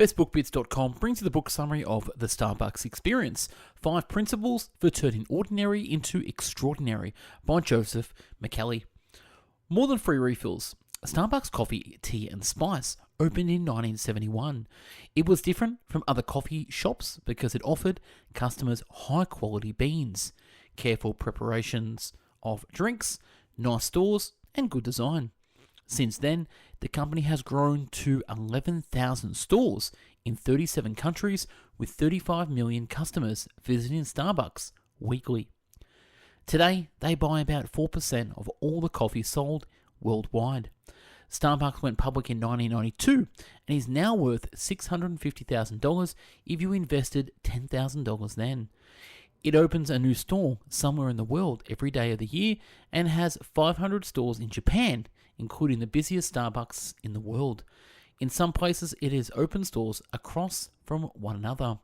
bestbookbits.com brings you the book summary of The Starbucks Experience, 5 Principles for Turning Ordinary into Extraordinary by Joseph Michelli. More than free refills. Starbucks Coffee, Tea and Spice opened in 1971. It was different from other coffee shops because it offered customers high-quality beans, careful preparations of drinks, nice stores, and good design. Since then, the company has grown to 11,000 stores in 37 countries with 35 million customers visiting Starbucks weekly. Today, they buy about 4% of all the coffee sold worldwide. Starbucks went public in 1992 and is now worth $650,000 if you invested $10,000 then. It opens a new store somewhere in the world every day of the year and has 500 stores in Japan, including the busiest Starbucks in the world. In some places, it has open stores across from one another.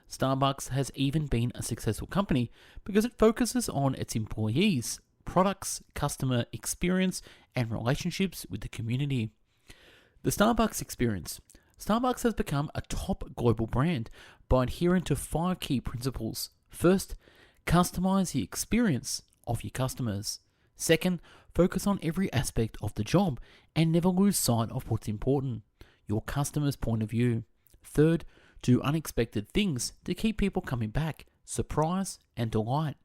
Starbucks has even been a successful company because it focuses on its employees, products, customer experience, and relationships with the community. The Starbucks Experience. Starbucks has become a top global brand by adhering to 5 key principles. First, customize the experience of your customers. Second, focus on every aspect of the job and never lose sight of what's important, your customer's point of view. Third, do unexpected things to keep people coming back, surprise and delight.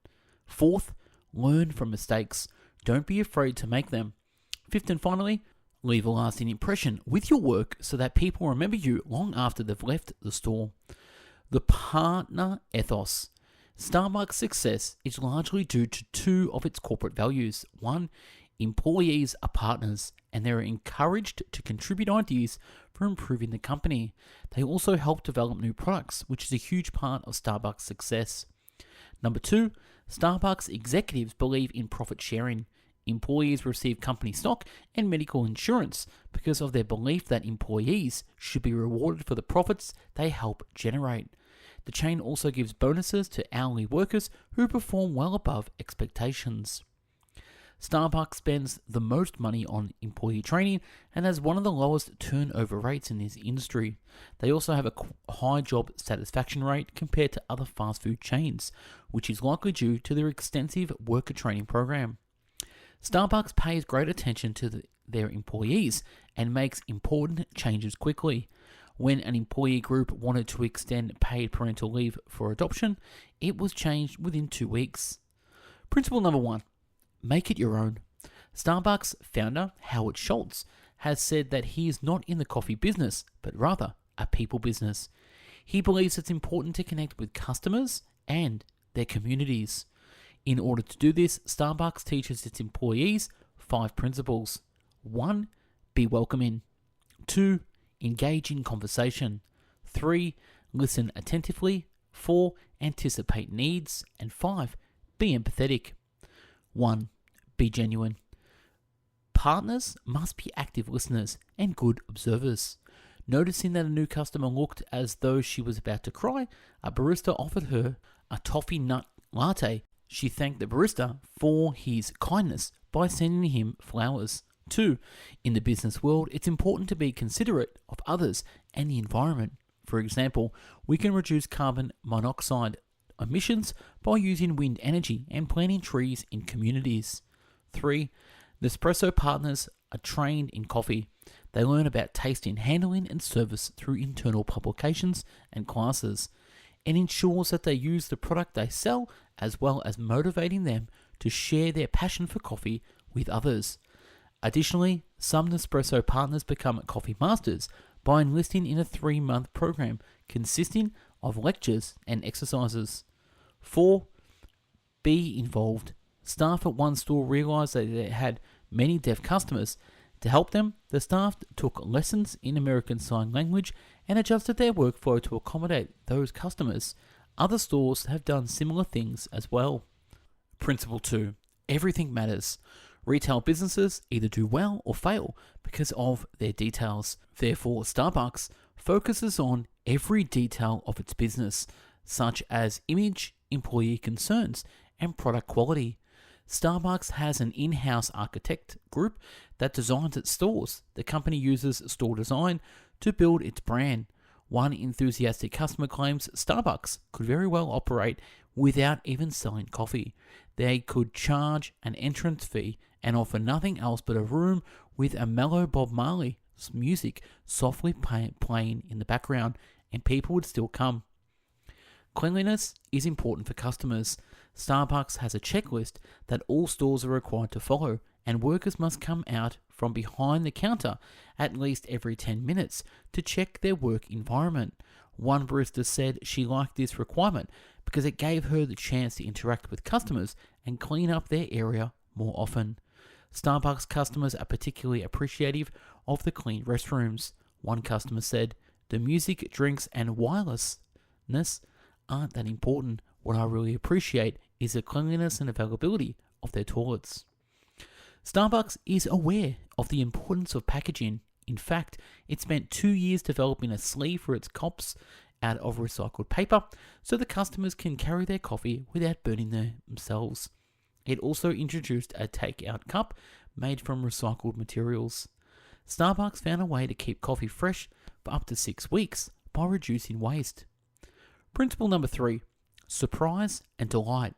Fourth, learn from mistakes. Don't be afraid to make them. Fifth and finally, leave a lasting impression with your work so that people remember you long after they've left the store. The partner ethos. Starbucks' success is largely due to 2 of its corporate values. 1, employees are partners and they are encouraged to contribute ideas for improving the company. They also help develop new products, which is a huge part of Starbucks' success. Number 2, Starbucks executives believe in profit sharing. Employees receive company stock and medical insurance because of their belief that employees should be rewarded for the profits they help generate. The chain also gives bonuses to hourly workers who perform well above expectations. Starbucks spends the most money on employee training and has one of the lowest turnover rates in this industry. They also have a high job satisfaction rate compared to other fast food chains, which is likely due to their extensive worker training program. Starbucks pays great attention to their employees and makes important changes quickly. When an employee group wanted to extend paid parental leave for adoption, it was changed within 2 weeks. Principle number 1, make it your own. Starbucks founder Howard Schultz has said that he is not in the coffee business, but rather a people business. He believes it's important to connect with customers and their communities. In order to do this, Starbucks teaches its employees 5 principles. 1, be welcoming. 2, engage in conversation. 3, listen attentively. 4, anticipate needs. And 5, be empathetic. 1, be genuine. Partners must be active listeners and good observers. Noticing that a new customer looked as though she was about to cry, a barista offered her a toffee nut latte. She thanked the barista for his kindness by sending him flowers. 2, in the business world, it's important to be considerate of others and the environment. For example, we can reduce carbon monoxide emissions by using wind energy and planting trees in communities. 3, Nespresso partners are trained in coffee. They learn about tasting, handling, and service through internal publications and classes, and ensures that they use the product they sell as well as motivating them to share their passion for coffee with others. Additionally, some Nespresso partners become coffee masters by enlisting in a 3-month program consisting of lectures and exercises. 4, be involved. Staff at one store realized that they had many deaf customers. To help them, the staff took lessons in American Sign Language and adjusted their workflow to accommodate those customers. Other stores have done similar things as well. Principle 2, everything matters. Retail businesses either do well or fail because of their details. Therefore, Starbucks focuses on every detail of its business, such as image, employee concerns, and product quality. Starbucks has an in-house architect group that designs its stores. The company uses store design to build its brand. One enthusiastic customer claims Starbucks could very well operate without even selling coffee. They could charge an entrance fee and offer nothing else but a room with a mellow Bob Marley music softly playing in the background, and people would still come. Cleanliness is important for customers. Starbucks has a checklist that all stores are required to follow, and workers must come out from behind the counter at least every 10 minutes to check their work environment. One barista said she liked this requirement because it gave her the chance to interact with customers and clean up their area more often. Starbucks customers are particularly appreciative of the clean restrooms. One customer said, "The music, drinks, and wirelessness aren't that important. What I really appreciate is the cleanliness and availability of their toilets." Starbucks is aware of the importance of packaging. In fact, it spent 2 years developing a sleeve for its cups out of recycled paper so the customers can carry their coffee without burning themselves. It also introduced a take-out cup made from recycled materials. Starbucks found a way to keep coffee fresh for up to 6 weeks by reducing waste. Principle number 3, surprise and delight.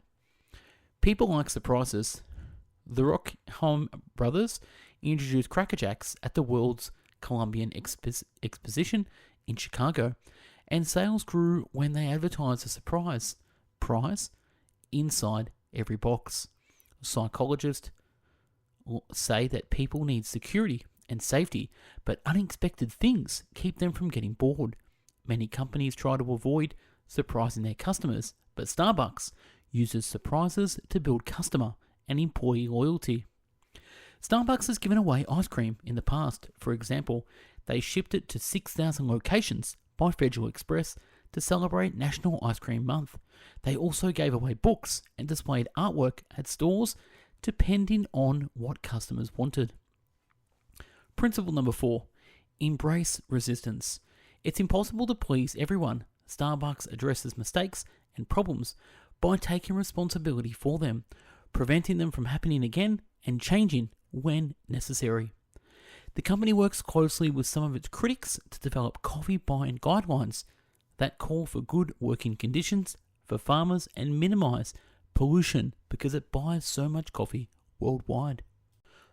People like surprises. The Rockham brothers introduced Cracker Jacks at the World's Columbian Exposition in Chicago, and sales grew when they advertised a surprise prize inside every box. Psychologists say that people need security and safety, but unexpected things keep them from getting bored. Many companies try to avoid surprising their customers, but Starbucks uses surprises to build customer and employee loyalty. Starbucks has given away ice cream in the past. For example, they shipped it to 6,000 locations by Federal Express to celebrate National Ice Cream Month. They also gave away books and displayed artwork at stores depending on what customers wanted. Principle number 4, embrace resistance. It's impossible to please everyone. Starbucks addresses mistakes and problems by taking responsibility for them, preventing them from happening again, and changing when necessary. The company works closely with some of its critics to develop coffee buying guidelines that call for good working conditions for farmers and minimize pollution because it buys so much coffee worldwide.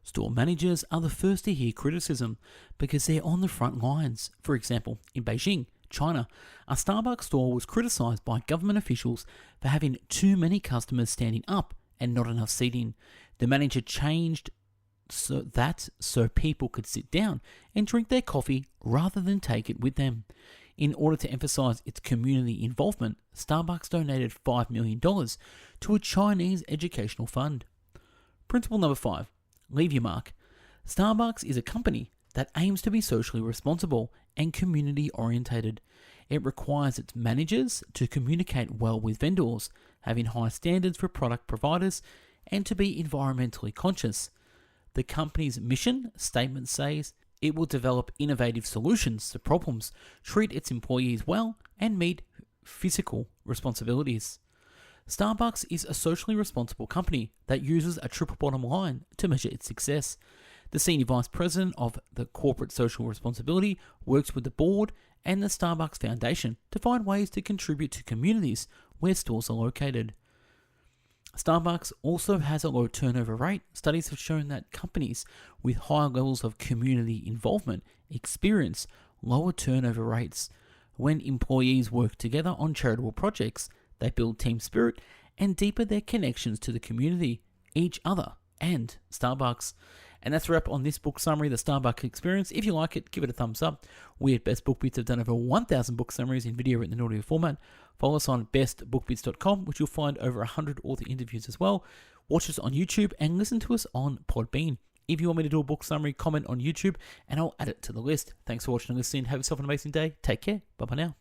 Store managers are the first to hear criticism because they're on the front lines. For example, in Beijing, China, a Starbucks store was criticized by government officials for having too many customers standing up and not enough seating. The manager changed so people could sit down and drink their coffee rather than take it with them. In order to emphasize its community involvement, Starbucks donated $5 million to a Chinese educational fund. Principle number 5, leave your mark. Starbucks is a company that aims to be socially responsible and community orientated. It requires its managers to communicate well with vendors, having high standards for product providers, and to be environmentally conscious. The company's mission statement says it will develop innovative solutions to problems, treat its employees well, and meet physical responsibilities. Starbucks is a socially responsible company that uses a triple bottom line to measure its success. The Senior Vice President of the Corporate Social Responsibility works with the board and the Starbucks Foundation to find ways to contribute to communities where stores are located. Starbucks also has a low turnover rate. Studies have shown that companies with high levels of community involvement experience lower turnover rates. When employees work together on charitable projects, they build team spirit and deepen their connections to the community, each other, and Starbucks. And that's a wrap on this book summary, The Starbucks Experience. If you like it, give it a thumbs up. We at Best Book Bits have done over 1,000 book summaries in video, written, and audio format. Follow us on bestbookbits.com, which you'll find over 100 author interviews as well. Watch us on YouTube and listen to us on Podbean. If you want me to do a book summary, comment on YouTube and I'll add it to the list. Thanks for watching and listening. Have yourself an amazing day. Take care. Bye-bye now.